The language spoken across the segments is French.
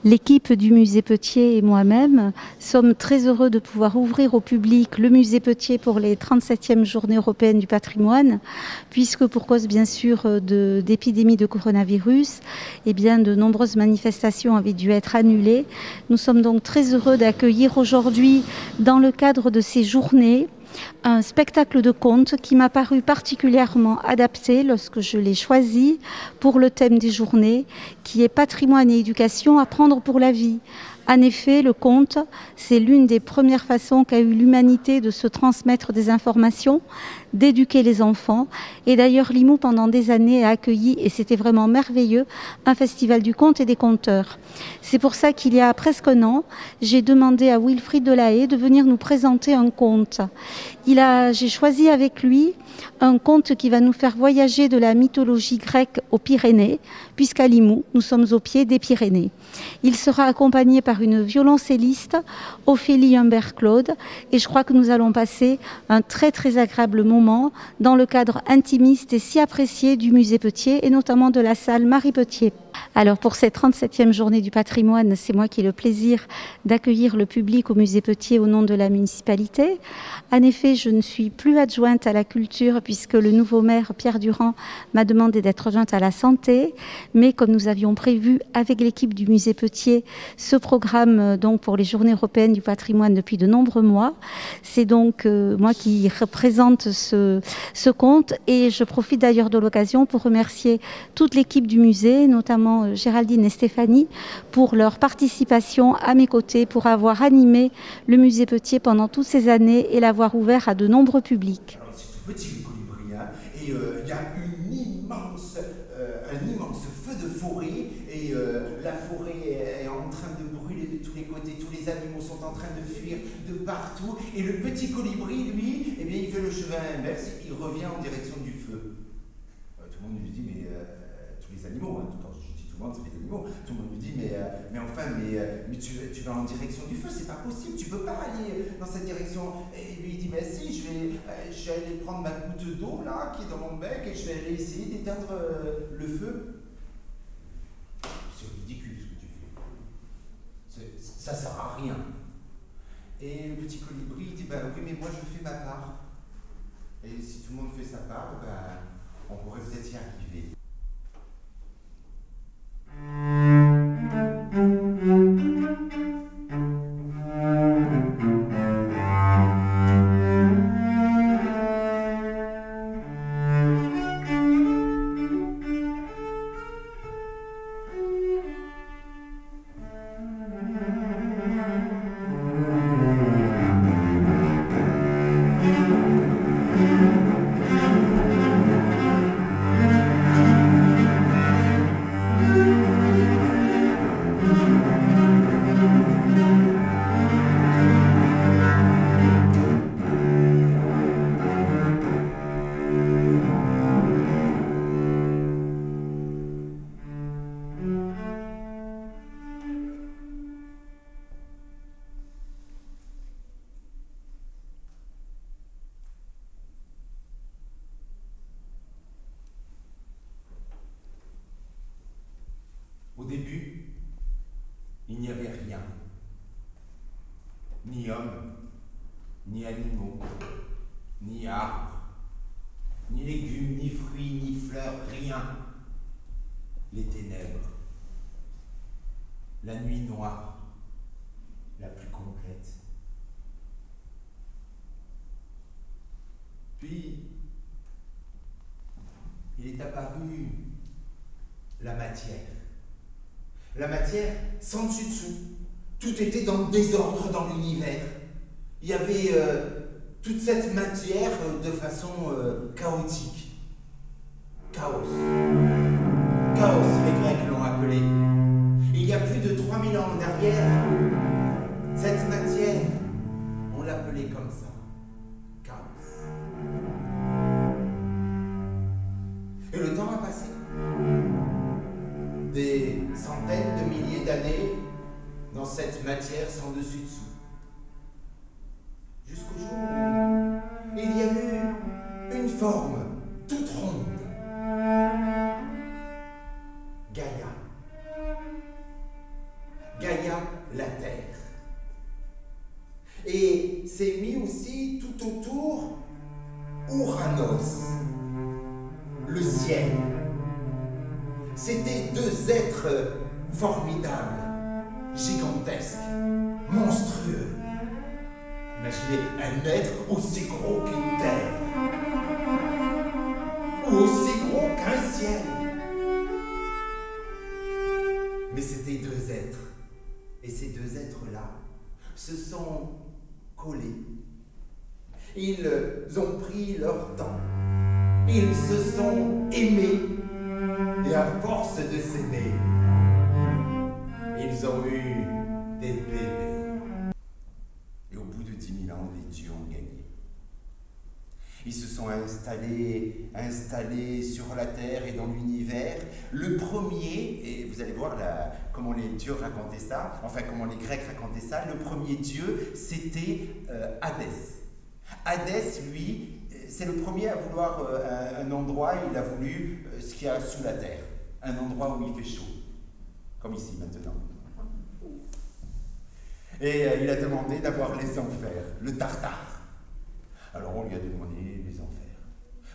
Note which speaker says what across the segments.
Speaker 1: L'équipe du musée Petier et moi-même sommes très heureux de pouvoir ouvrir au public le musée Petier pour les 37e Journées européennes du patrimoine, puisque pour cause bien sûr d'épidémie de coronavirus, eh bien, de nombreuses manifestations avaient dû être annulées. Nous sommes donc très heureux d'accueillir aujourd'hui, dans le cadre de ces journées, un spectacle de contes qui m'a paru particulièrement adapté lorsque je l'ai choisi pour le thème des journées, qui est patrimoine et éducation, apprendre pour la vie. En effet, le conte, c'est l'une des premières façons qu'a eu l'humanité de se transmettre des informations, d'éduquer les enfants. Et d'ailleurs, Limoux, pendant des années, a accueilli, et c'était vraiment merveilleux, un festival du conte et des conteurs. C'est pour ça qu'il y a presque un an, j'ai demandé à Wilfried Delahaye de venir nous présenter un conte. J'ai choisi avec lui un conte qui va nous faire voyager de la mythologie grecque aux Pyrénées, puisqu'à Limoux, nous sommes au pied des Pyrénées. Il sera accompagné par une violoncelliste, Ophélie Humbert-Claude, et je crois que nous allons passer un très très agréable moment dans le cadre intimiste et si apprécié du musée Petier et notamment de la salle Marie Petier. Alors pour cette 37e journée du patrimoine, c'est moi qui ai le plaisir d'accueillir le public au musée Petier au nom de la municipalité. En effet, je ne suis plus adjointe à la culture puisque le nouveau maire Pierre Durand m'a demandé d'être adjointe à la santé. Mais comme nous avions prévu avec l'équipe du musée Petier ce programme donc pour les journées européennes du patrimoine depuis de nombreux mois, c'est donc moi qui représente ce conte et je profite d'ailleurs de l'occasion pour remercier toute l'équipe du musée, notamment Géraldine et Stéphanie, pour leur participation à mes côtés, pour avoir animé le musée Petier pendant toutes ces années et l'avoir ouvert à de nombreux publics.
Speaker 2: Alors c'est tout petit le colibri, hein, et il y a un immense feu de forêt, et la forêt est en train de brûler de tous les côtés, tous les animaux sont en train de fuir de partout, et le petit colibri, lui, eh bien, il fait le chemin inverse, il revient en direction du feu. Tout le monde lui dit, mais tous les animaux, hein, quand je dis tout le monde, c'est les animaux, tout le monde lui dit, mais tu vas en direction du feu, c'est pas possible, tu peux pas aller dans cette direction. Et lui il dit, mais si, je vais aller prendre ma goutte d'eau là, qui est dans mon bec, et je vais aller essayer d'éteindre le feu. C'est ridicule ce que tu fais. Ça sert à rien. Et le petit colibri, il dit, bah oui, mais moi je fais ma part. Et si tout le monde fait sa part, bah, on pourrait peut-être y arriver. Au début, il n'y avait rien. Ni hommes, ni animaux, ni arbres, ni légumes, ni fruits, ni fleurs, rien. Les ténèbres, la nuit noire, la plus complète. Puis, il est apparu la matière. La matière sans dessus-dessous. Tout était dans le désordre dans l'univers. Il y avait toute cette matière de façon chaotique. Chaos. Chaos, les Grecs l'ont appelé. Il y a plus de 3000 ans en arrière, cette matière, on l'appelait comme ça. Chaos. Et le temps a passé. Des centaines de milliers d'années dans cette matière sans dessus-dessous. Jusqu'au jour où il y a eu une forme toute ronde. Gaïa. puis tout autour, Ouranos, le ciel. C'étaient deux êtres formidables, gigantesques, monstrueux. Imaginez un être aussi gros qu'une terre, ou aussi gros qu'un ciel. Mais c'était deux êtres. Et ces deux êtres-là se sont collés. Ils ont pris leur temps. Ils se sont aimés. Et à force de s'aimer, ils ont eu des bébés. Et au bout de 10 000 ans, les dieux ont gagné. Ils se sont installés sur la Terre et dans l'univers. Le premier, et vous allez voir comment les dieux racontaient ça, enfin comment les Grecs racontaient ça, le premier dieu, c'était Hadès. Hadès, lui, c'est le premier à vouloir un endroit, il a voulu ce qu'il y a sous la Terre, un endroit où il fait chaud, comme ici maintenant. Et il a demandé d'avoir les enfers, le Tartare. Alors on lui a demandé les enfers.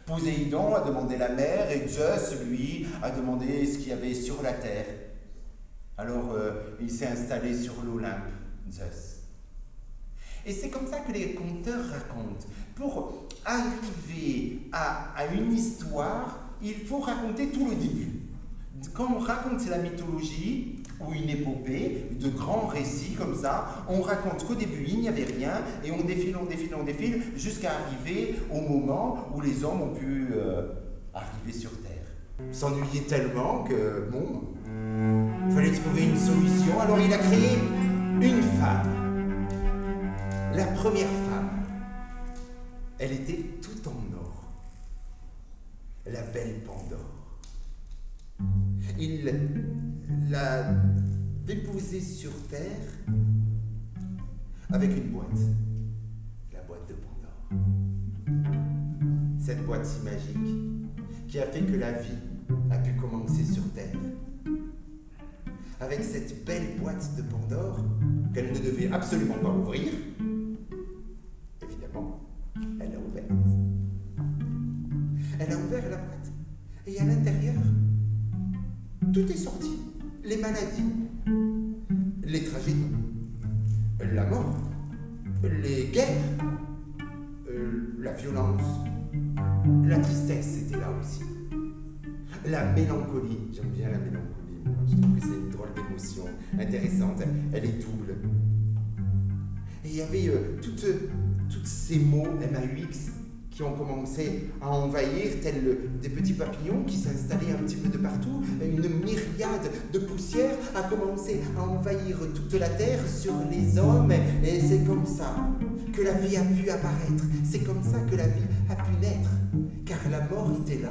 Speaker 2: Poséidon a demandé la mer et Zeus, lui, a demandé ce qu'il y avait sur la terre. Alors il s'est installé sur l'Olympe, Zeus. Et c'est comme ça que les conteurs racontent. Pour arriver à une histoire, il faut raconter tout le début. Quand on raconte la mythologie, ou une épopée, de grands récits comme ça, on raconte qu'au début il n'y avait rien, et on défile, jusqu'à arriver au moment où les hommes ont pu arriver sur Terre. S'ennuyer tellement que, bon, il fallait trouver une solution, alors il a créé une femme. La première femme, elle était tout en or, la belle Pandore. Il l'a déposée sur terre avec une boîte, la boîte de Pandore. Cette boîte si magique qui a fait que la vie a pu commencer sur terre. Avec cette belle boîte de Pandore qu'elle ne devait absolument pas ouvrir, évidemment, elle l'a ouverte. Elle a ouvert la boîte et à l'intérieur, tout est sorti. Les maladies, les tragédies, la mort, les guerres, la violence, la tristesse était là aussi. La mélancolie, j'aime bien la mélancolie, moi. Je trouve que c'est une drôle d'émotion intéressante, elle est double. Et il y avait toutes ces mots MAUX qui ont commencé à envahir, tels des petits papillons qui s'installaient un petit peu de partout. Une myriade de poussière a commencé à envahir toute la terre sur les hommes. Et c'est comme ça que la vie a pu apparaître. C'est comme ça que la vie a pu naître. Car la mort était là.